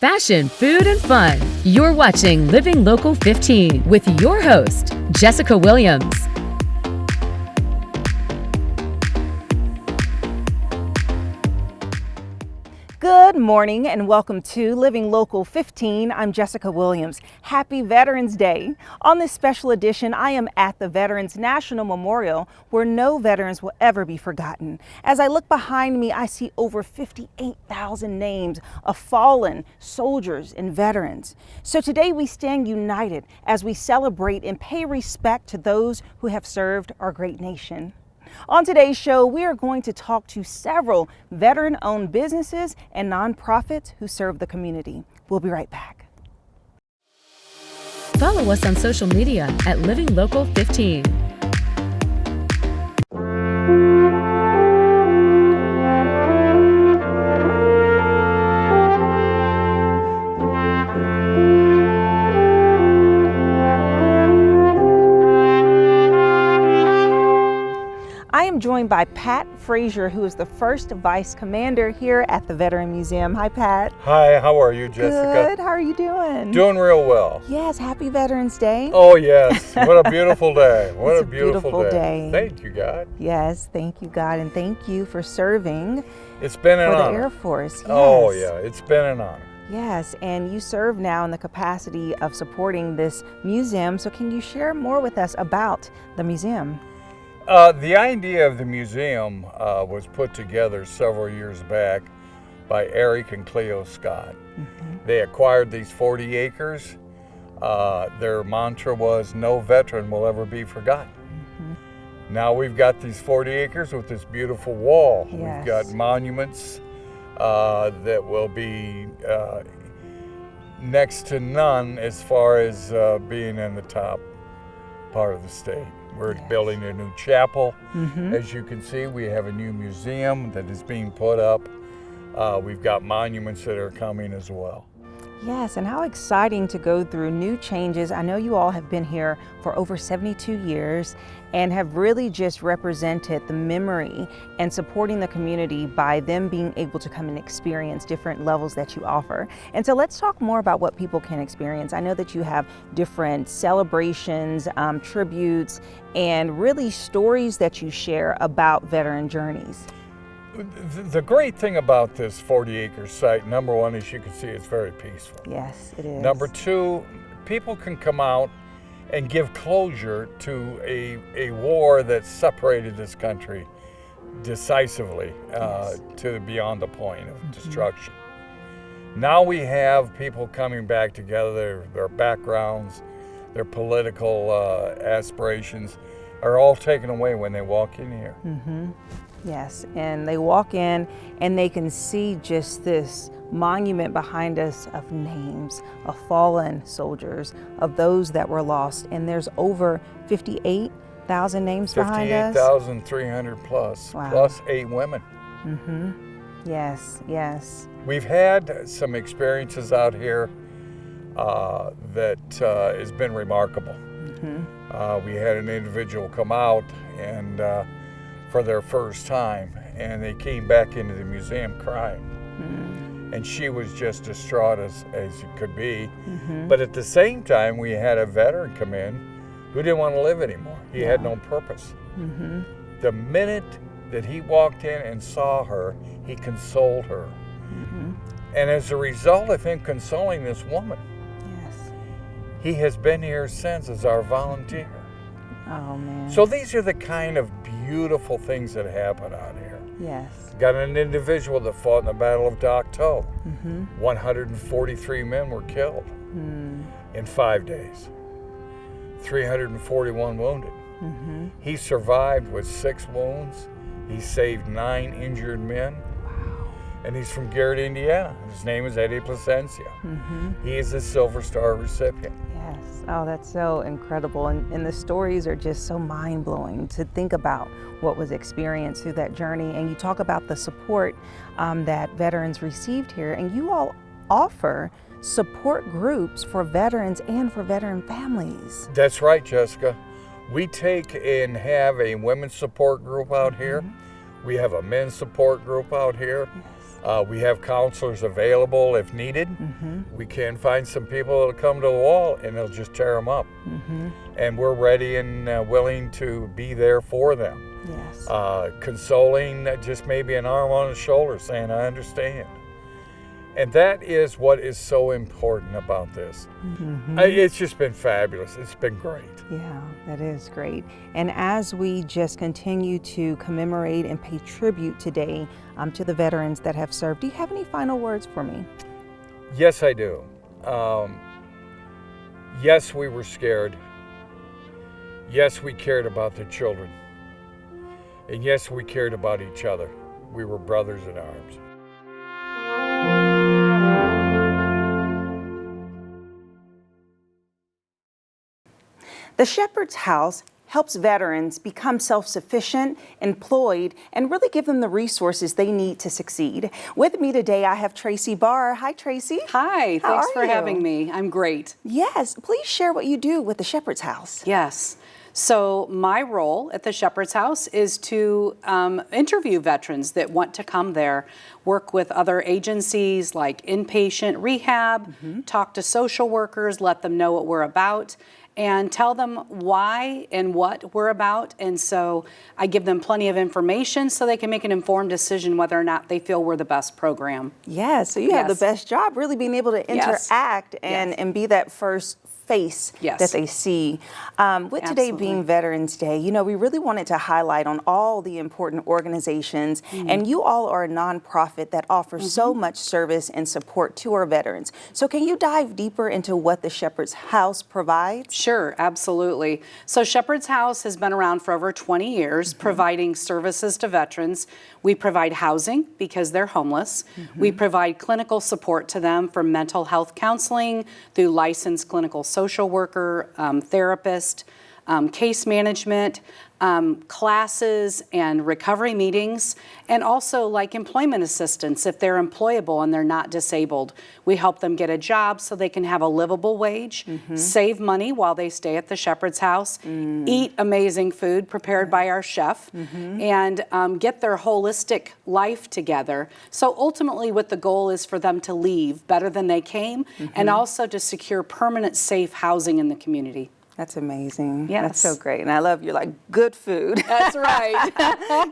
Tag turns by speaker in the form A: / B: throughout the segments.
A: fashion, food, and fun. You're watching Living Local 15 with your host, Jessica Williams.
B: Good morning and welcome to Living Local 15. I'm Jessica Williams. Happy Veterans Day. On this special edition, I am at the Veterans National Memorial where no veterans will ever be forgotten. As I look behind me, I see over 58,000 names of fallen soldiers and veterans. So today we stand united as we celebrate and pay respect to those who have served our great nation. On today's show, we are going to talk to several veteran-owned businesses and nonprofits who serve the community. We'll be right back.
A: Follow us on social media at Living Local 15.
B: I am joined by Pat Frazier, who is the first vice commander here at the Veteran Museum. Hi, Pat.
C: Hi, how are you, Jessica?
B: Good. How are you doing?
C: Doing real well.
B: Yes, happy Veterans Day.
C: Oh, yes. What a beautiful day. What
B: It's
C: a beautiful
B: day.
C: Thank you, God.
B: Yes, thank you, God, and thank you for serving
C: It's been an
B: for the
C: honor.
B: Air Force. Yes.
C: Oh, yeah. It's been an honor.
B: Yes, and you serve now in the capacity of supporting this museum. So can you share more with us about the museum?
C: The idea of the museum was put together several years back by Eric and Cleo Scott. Mm-hmm. They acquired these 40 acres. Their mantra was, no veteran will ever be forgotten. Mm-hmm. Now we've got these 40 acres with this beautiful wall.
B: Yes.
C: We've got monuments that will be next to none as far as being in the top part of the state. We're building a new chapel. Mm-hmm. As you can see, we have a new museum that is being put up. We've got monuments that are coming as well.
B: Yes, and how exciting to go through new changes. I know you all have been here for over 72 years and have really just represented the memory and supporting the community by them being able to come and experience different levels that you offer. And so let's talk more about what people can experience. I know that you have different celebrations, tributes, and really stories that you share about veteran journeys.
C: The great thing about this 40-acre site, number one, as you can see, it's very peaceful.
B: Yes, it is.
C: Number two, people can come out and give closure to a war that separated this country decisively to beyond the point of destruction. Now we have people coming back together, their backgrounds, their political aspirations are all taken away when they walk in here.
B: Mm-hmm. Yes, and they walk in and they can see just this monument behind us of names of fallen soldiers, of those that were lost. And there's over 58,000 names behind us.
C: 58,300 plus,
B: Wow.
C: plus 8 women.
B: Mm-hmm. Yes, yes.
C: We've had some experiences out here that has been remarkable. Mm-hmm. We had an individual come out and for their first time, and they came back into the museum crying. Mm-hmm. And she was just distraught as it could be. Mm-hmm. But at the same time, we had a veteran come in who didn't want to live anymore. He had no purpose. Mm-hmm. The minute that he walked in and saw her, he consoled her. Mm-hmm. And as a result of him consoling this woman, he has been here since as our volunteer.
B: Oh, man.
C: So these are the kind of beautiful things that happen out here.
B: Yes.
C: Got an individual that fought in the Battle of Dawgs.
B: Mm-hmm.
C: 143 men were killed in 5 days. 341 wounded. Mm-hmm. He survived with 6 wounds. He saved 9 injured men. Wow. And he's from Garrett, Indiana. His name is Eddie Placencia. Mm-hmm. He is a Silver Star recipient.
B: Yes. Oh, that's so incredible. And the stories are just so mind-blowing to think about what was experienced through that journey. And you talk about the support that veterans received here. And you all offer support groups for veterans and for veteran families.
C: That's right, Jessica. We take and have a women's support group out here. We have a men's support group out here.
B: Yes.
C: We have counselors available if needed. We can find some people that'll come to the wall and they'll just tear them up. And we're ready and willing to be there for them.
B: Yes.
C: Consoling, just maybe an arm on the shoulder saying, I understand. And that is what is so important about this. It's just been fabulous. It's been great.
B: Yeah, that is great. And as we just continue to commemorate and pay tribute today to the veterans that have served, do you have any final words for me?
C: Yes, I do. Yes, we were scared. Yes, we cared about the children. And yes, we cared about each other. We were brothers in arms.
B: The Shepherd's House helps veterans become self-sufficient, employed, and really give them the resources they need to succeed. With me today, I have Tracy Barr. Hi, Tracy.
D: Hi, thanks for having me. I'm great.
B: Yes, please share what you do with the Shepherd's House.
D: Yes. So my role at the Shepherd's House is to interview veterans that want to come there, work with other agencies like inpatient rehab, talk to social workers, let them know what we're about, and tell them why and what we're about. And so I give them plenty of information so they can make an informed decision whether or not they feel we're the best program.
B: Yeah, so you have the best job, really being able to interact and be that first face that they see. With today being Veterans Day, you know, we really wanted to highlight on all the important organizations, and you all are a nonprofit that offers so much service and support to our veterans. So can you dive deeper into what the Shepherd's House provides?
D: Sure, absolutely. So Shepherd's House has been around for over 20 years, providing services to veterans. We provide housing because they're homeless. We provide clinical support to them for mental health counseling through licensed clinical social worker, therapist, case management, classes and recovery meetings, and also like employment assistance if they're employable and they're not disabled. We help them get a job so they can have a livable wage, save money while they stay at the Shepherd's House, eat amazing food prepared by our chef, and get their holistic life together. So ultimately what the goal is for them to leave better than they came, and also to secure permanent safe housing in the community.
B: That's amazing.
D: Yes.
B: That's so great. And I love your good food.
D: That's right.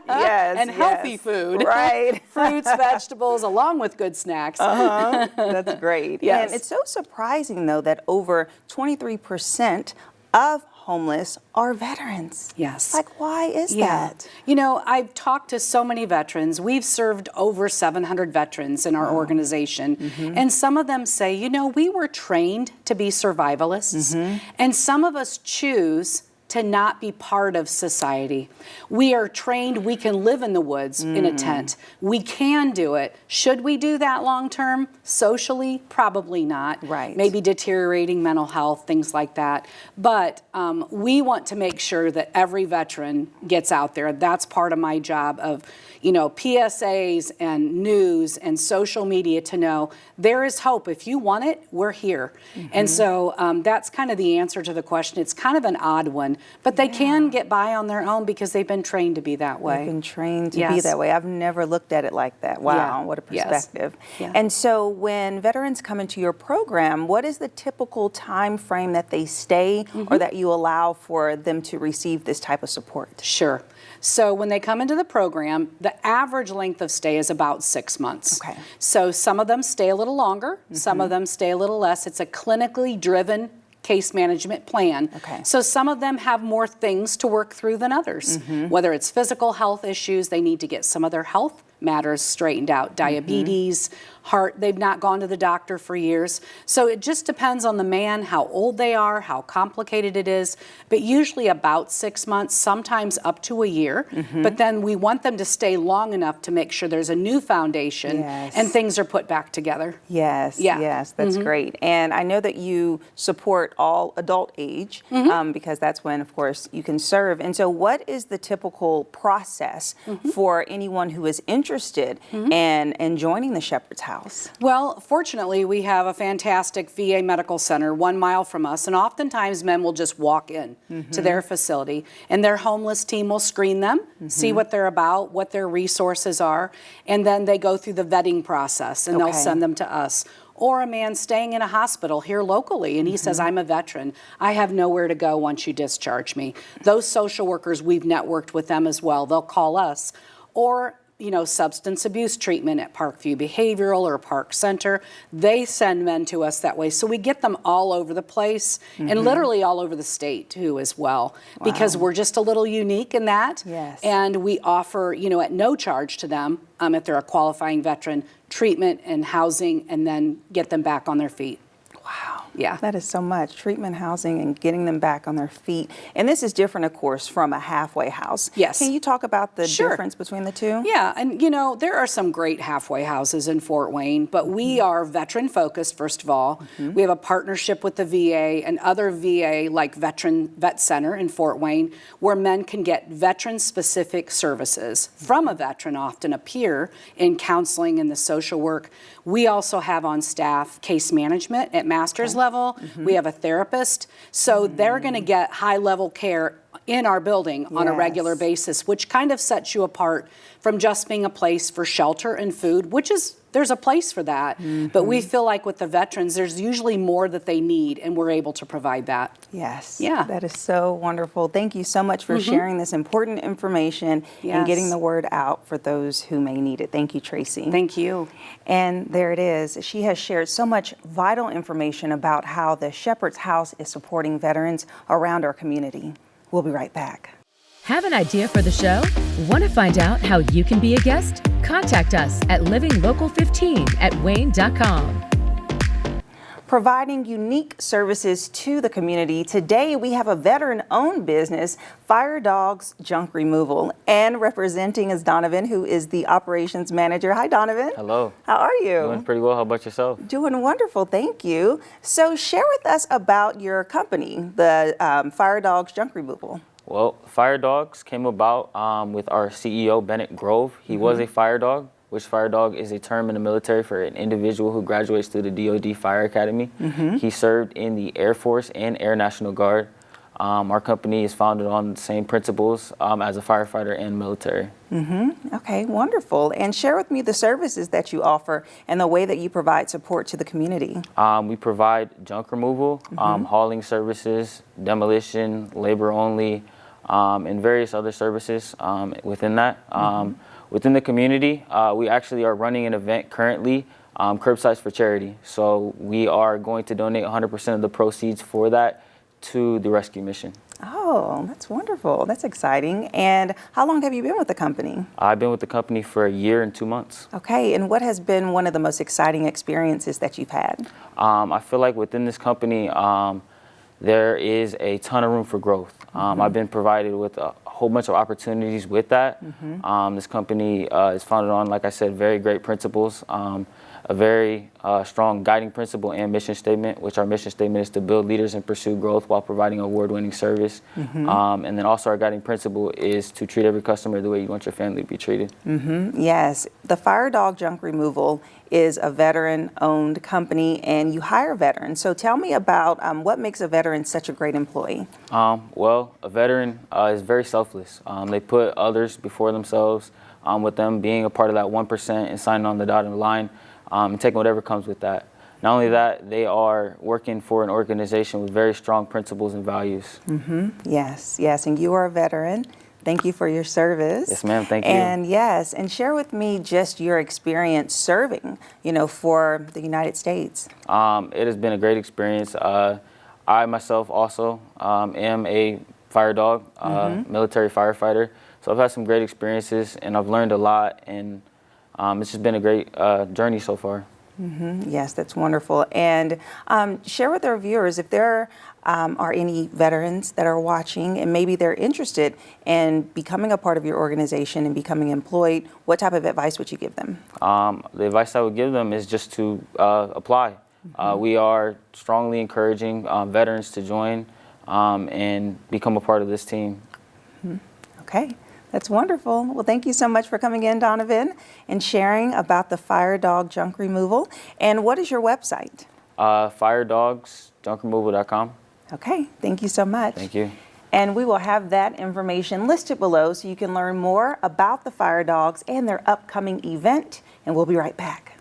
B: Yes.
D: And healthy food.
B: Right.
D: Fruits, vegetables, along with good snacks.
B: That's great.
D: Yes.
B: And it's so surprising, though, that over 23% of homeless are veterans.
D: Yes.
B: Like, why is that?
D: You know, I've talked to so many veterans. We've served over 700 veterans in our organization. And some of them say, you know, we were trained to be survivalists. And some of us choose to not be part of society. We are trained, we can live in the woods in a tent. We can do it. Should we do that long term? Socially, probably not.
B: Right.
D: Maybe deteriorating mental health, things like that. But we want to make sure that every veteran gets out there. That's part of my job of, you know, PSAs and news and social media to know there is hope. If you want it, we're here. And so that's kind of the answer to the question. It's kind of an odd one, but they can get by on their own because they've been trained to be that way.
B: They've been trained to be that way. I've never looked at it like that. Wow, what a perspective. And so when veterans come into your program, what is the typical time frame that they stay or that you allow for them to receive this type of support?
D: Sure. So when they come into the program, the average length of stay is about 6 months.
B: Okay.
D: So some of them stay a little longer, some of them stay a little less. It's a clinically driven case management plan.
B: Okay.
D: So some of them have more things to work through than others. Whether it's physical health issues, they need to get some of their health matters straightened out, diabetes, heart, they've not gone to the doctor for years. So it just depends on the man, how old they are, how complicated it is, but usually about 6 months, sometimes up to a year. But then we want them to stay long enough to make sure there's a new foundation and things are put back together.
B: Yes, that's great. And I know that you support all adult age because that's when, of course, you can serve. And so what is the typical process for anyone who is interested in joining the Shepherd's House? House?
D: Well, fortunately, we have a fantastic VA medical center 1 mile from us, and oftentimes men will just walk in to their facility, and their homeless team will screen them, see what they're about, what their resources are, and then they go through the vetting process, and they'll send them to us. Or a man staying in a hospital here locally, and he says, I'm a veteran. I have nowhere to go once you discharge me. Those social workers, we've networked with them as well. They'll call us. Or substance abuse treatment at Parkview Behavioral or Park Center. They send men to us that way. So we get them all over the place and literally all over the state too as well, because we're just a little unique in that.
B: Yes.
D: And we offer, at no charge to them, if they're a qualifying veteran, treatment and housing, and then get them back on their feet.
B: Wow.
D: Yeah.
B: That is so much. Treatment, housing, and getting them back on their feet. And this is different, of course, from a halfway house.
D: Yes.
B: Can you talk about the difference between the two?
D: Yeah, and there are some great halfway houses in Fort Wayne, but we are veteran focused, first of all. We have a partnership with the VA and other VA, like Vet Center in Fort Wayne, where men can get veteran specific services from a veteran, often a peer, in counseling and the social work. We also have on staff case management at master's level. We have a therapist. So they're going to get high level care in our building on a regular basis, which kind of sets you apart from just being a place for shelter and food, which is, there's a place for that. But we feel like with the veterans, there's usually more that they need, and we're able to provide that.
B: Yes.
D: Yeah.
B: That is so wonderful. Thank you so much for sharing this important information and getting the word out for those who may need it. Thank you, Tracy.
D: Thank you.
B: And there it is. She has shared so much vital information about how the Shepherd's House is supporting veterans around our community. We'll be right back.
A: Have an idea for the show? Want to find out how you can be a guest? Contact us at livinglocal15@wayne.com.
B: Providing unique services to the community. Today we have a veteran-owned business, Dawgs Junk Removal, and representing is Donovan, who is the operations manager. Hi, Donovan.
E: Hello.
B: How are you?
E: Doing pretty well. How about yourself?
B: Doing wonderful, thank you. So share with us about your company, the Dawgs Junk Removal.
E: Well, Fire Dogs came about with our CEO, Bennett Grove. He was a fire dog, which fire dog is a term in the military for an individual who graduates through the DoD Fire Academy. He served in the Air Force and Air National Guard. Our company is founded on the same principles as a firefighter and military.
B: Okay, wonderful. And share with me the services that you offer and the way that you provide support to the community.
E: We provide junk removal, hauling services, demolition, labor only, and various other services within that. Within the community, we actually are running an event currently, Curbsides for Charity. So we are going to donate 100% of the proceeds for that to the rescue mission.
B: Oh, that's wonderful. That's exciting. And how long have you been with the company?
E: I've been with the company for 1 year and 2 months.
B: Okay, and what has been one of the most exciting experiences that you've had?
E: I feel like within this company, there is a ton of room for growth. I've been provided with a whole bunch of opportunities with that. This company is founded on, like I said, very great principles, a very strong guiding principle and mission statement, which our mission statement is to build leaders and pursue growth while providing award-winning service. And then also our guiding principle is to treat every customer the way you want your family to be treated.
B: Yes, the Dawgs Junk Removal is a veteran-owned company, and you hire veterans. So tell me about what makes a veteran such a great employee.
E: Well, a veteran is very selfless. They put others before themselves, with them being a part of that 1% and signing on the dotted line, and taking whatever comes with that. Not only that, they are working for an organization with very strong principles and values.
B: Yes, yes, and you are a veteran. Thank you for your service.
E: Yes, ma'am, thank you.
B: And yes, and share with me just your experience serving, for the United States.
E: It has been a great experience. I myself also am a fire dog, military firefighter. So I've had some great experiences, and I've learned a lot, and it's just been a great journey so far.
B: Yes, that's wonderful. And share with our viewers if there are any veterans that are watching and maybe they're interested in becoming a part of your organization and becoming employed, what type of advice would you give them?
E: The advice I would give them is just to apply. We are strongly encouraging veterans to join and become a part of this team.
B: Okay. That's wonderful. Well, thank you so much for coming in, Donovan, and sharing about the Fire Dog Junk Removal. And what is your website?
E: FireDawgsJunkRemoval.com.
B: Okay, thank you so much.
E: Thank you.
B: And we will have that information listed below so you can learn more about the Fire Dogs and their upcoming event. And we'll be right back.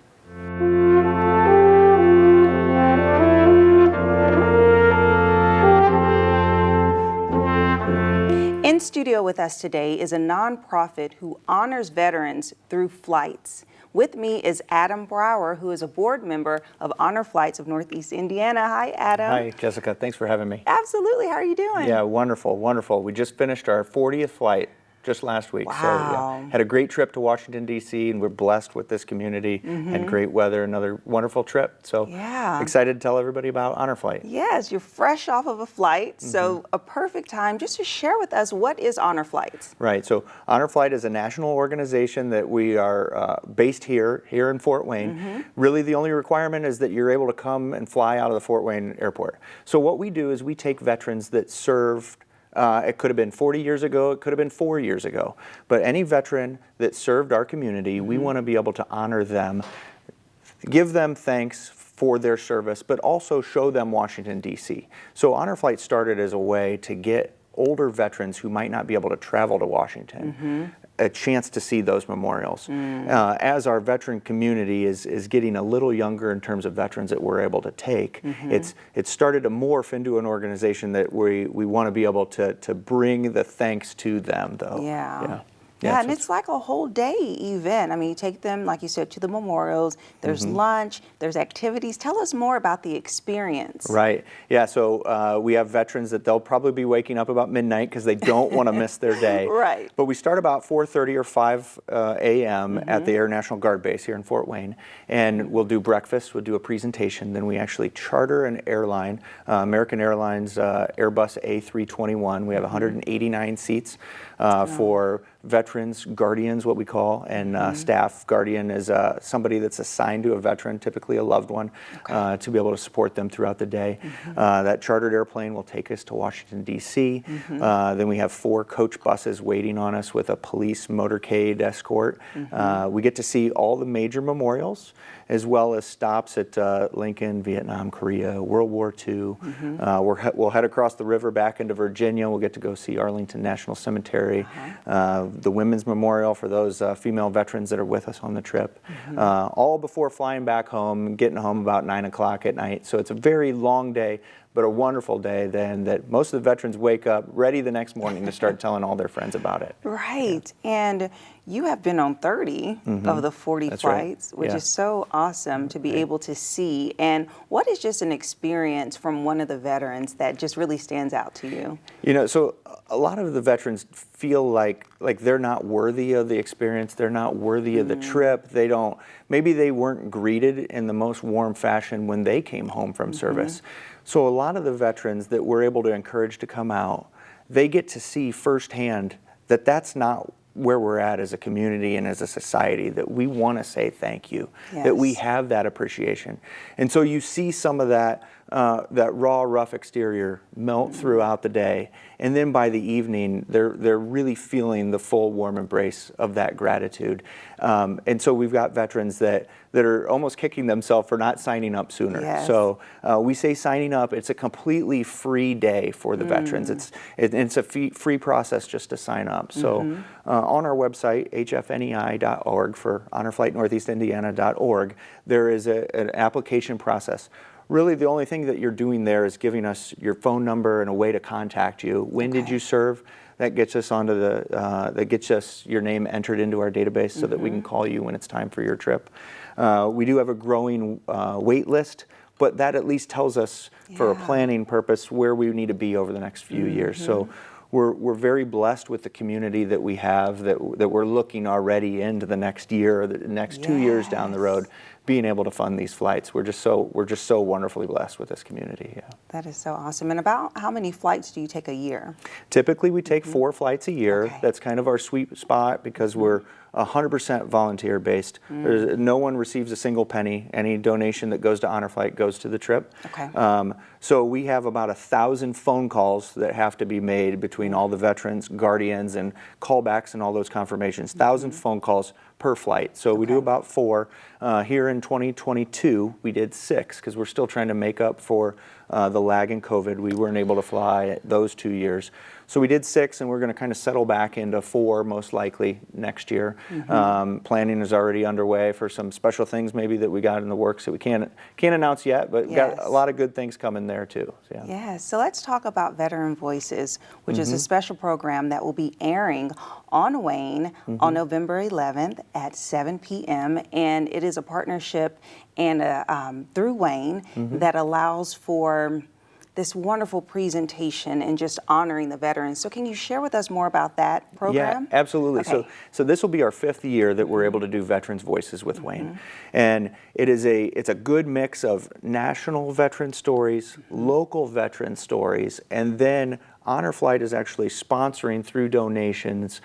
B: In studio with us today is a nonprofit who honors veterans through flights. With me is Adam Brower, who is a board member of Honor Flights of Northeast Indiana. Hi, Adam.
F: Hi, Jessica. Thanks for having me.
B: Absolutely. How are you doing?
F: Yeah, wonderful, wonderful. We just finished our 40th flight just last week.
B: Wow.
F: So yeah, had a great trip to Washington, D.C., and we're blessed with this community. Had great weather, another wonderful trip. So
B: Yeah.
F: excited to tell everybody about Honor Flight.
B: Yes, you're fresh off of a flight, so a perfect time just to share with us what is Honor Flights.
F: Right, so Honor Flight is a national organization that we are based here in Fort Wayne. Really the only requirement is that you're able to come and fly out of the Fort Wayne airport. So what we do is we take veterans that served, it could have been 40 years ago, it could have been 4 years ago, but any veteran that served our community, we want to be able to honor them, give them thanks for their service, but also show them Washington, D.C. So Honor Flight started as a way to get older veterans who might not be able to travel to Washington a chance to see those memorials. As our veteran community is getting a little younger in terms of veterans that we're able to take, it's started to morph into an organization that we want to be able to bring the thanks to them, though.
B: Yeah, and it's like a whole day event. I mean, you take them, like you said, to the memorials. There's lunch, there's activities. Tell us more about the experience.
F: Right. Yeah, so we have veterans that they'll probably be waking up about midnight because they don't want to miss their day.
B: Right.
F: But we start about 4:30 or 5 a.m. at the Air National Guard base here in Fort Wayne. And we'll do breakfast, we'll do a presentation. Then we actually charter an airline, American Airlines Airbus A321. We have 189 seats for veterans, guardians, what we call, and staff. Guardian is somebody that's assigned to a veteran, typically a loved one, to be able to support them throughout the day. That chartered airplane will take us to Washington, D.C. Then we have 4 coach buses waiting on us with a police motorcade escort. We get to see all the major memorials, as well as stops at Lincoln, Vietnam, Korea, World War II. We'll head across the river back into Virginia. We'll get to go see Arlington National Cemetery, the Women's Memorial for those female veterans that are with us on the trip, all before flying back home, getting home about 9 o'clock at night. So it's a very long day, but a wonderful day then that most of the veterans wake up ready the next morning to start telling all their friends about it.
B: Right. And you have been on 30 of the 40
F: That's
B: flights,
F: right.
B: which
F: Yeah.
B: is so awesome to be able to see. And what is just an experience from one of the veterans that just really stands out to you?
F: You know, so a lot of the veterans feel like they're not worthy of the experience, they're not worthy of the trip, maybe they weren't greeted in the most warm fashion when they came home from service. So a lot of the veterans that we're able to encourage to come out, they get to see firsthand that that's not where we're at as a community and as a society, that we want to say thank you, that we have that appreciation. And so you see some of that raw, rough exterior melt throughout the day, and then by the evening, they're really feeling the full warm embrace of that gratitude. And so we've got veterans that are almost kicking themselves for not signing up sooner.
B: Yes.
F: So we say signing up, it's a completely free day for the veterans. It's a free process just to sign up. So on our website, hfnei.org, for honorflightnortheastindiana.org, there is an application process. Really, the only thing that you're doing there is giving us your phone number and a way to contact you. When did you serve? That gets us onto that gets us your name entered into our database so that we can call you when it's time for your trip. We do have a growing wait list, but that at least tells us, for a planning purpose, where we need to be over the next few years. So we're very blessed with the community that we have, that we're looking already into the next year, or the next 2 years down the road, being able to fund these flights. We're just so wonderfully blessed with this community. Yeah.
B: That is so awesome. And about how many flights do you take a year?
F: Typically, we take 4 flights a year.
B: Okay.
F: That's kind of our sweet spot because we're 100% volunteer based. No one receives a single penny. Any donation that goes to Honor Flight goes to the trip.
B: Okay.
F: So we have about 1,000 phone calls that have to be made between all the veterans, guardians, and callbacks and all those confirmations. 1,000 phone calls per flight. So we do about 4. Here in 2022, we did 6 because we're still trying to make up for the lag in COVID. We weren't able to fly those 2 years. So we did 6, and we're going to kind of settle back into 4 most likely next year. Planning is already underway for some special things maybe that we got in the works that we can't announce yet, but we've got a lot of good things coming there too. So, yeah.
B: Yes, so let's talk about Veteran Voices, which is a special program that will be airing on WANE on November 11th at 7 p.m. And it is a partnership and through WANE that allows for this wonderful presentation and just honoring the veterans. So can you share with us more about that program?
F: Yeah, absolutely.
B: Okay.
F: So this will be our 5th year that we're able to do Veterans Voices with WANE. And it's a good mix of national veteran stories, local veteran stories, and then Honor Flight is actually sponsoring through donations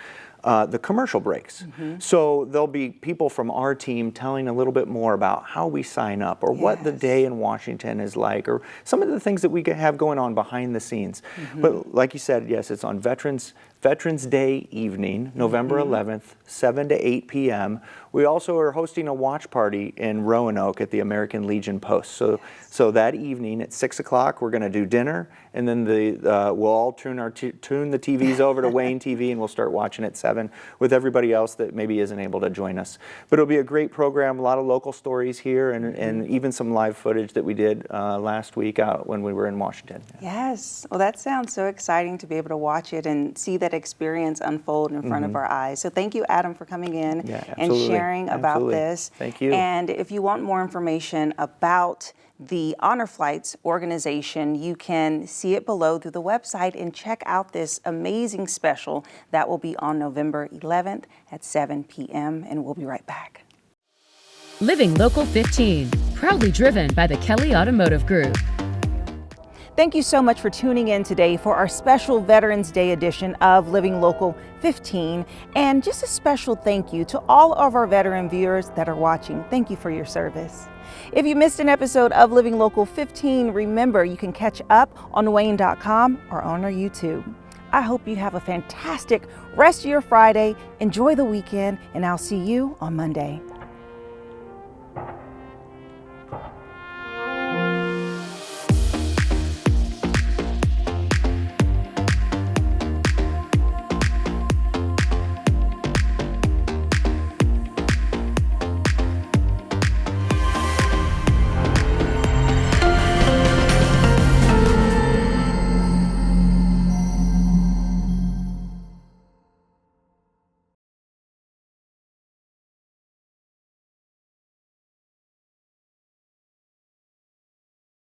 F: the commercial breaks. So there'll be people from our team telling a little bit more about how we sign up or what the day in Washington is like or some of the things that we have going on behind the scenes. But like you said, yes, it's on Veterans Day evening, November 11th, 7 to 8 p.m. We also are hosting a watch party in Roanoke at the American Legion Post. So that evening at 6 o'clock, we're going to do dinner, and then we'll all tune the TVs over to WANE TV, and we'll start watching at 7 with everybody else that maybe isn't able to join us. But it'll be a great program, a lot of local stories here, and even some live footage that we did last week out when we were in Washington.
B: Yes, well that sounds so exciting to be able to watch it and see that experience unfold in front of our eyes. So thank you, Adam, for coming in and sharing about this.
F: Thank you.
B: And if you want more information about the Honor Flights organization, you can see it below through the website and check out this amazing special that will be on November 11th at 7 p.m. and we'll be right back.
A: Living Local 15, proudly driven by the Kelly Automotive Group.
B: Thank you so much for tuning in today for our special Veterans Day edition of Living Local 15. And just a special thank you to all of our veteran viewers that are watching. Thank you for your service. If you missed an episode of Living Local 15, remember you can catch up on WANE.com or on our YouTube. I hope you have a fantastic rest of your Friday. Enjoy the weekend, and I'll see you on Monday.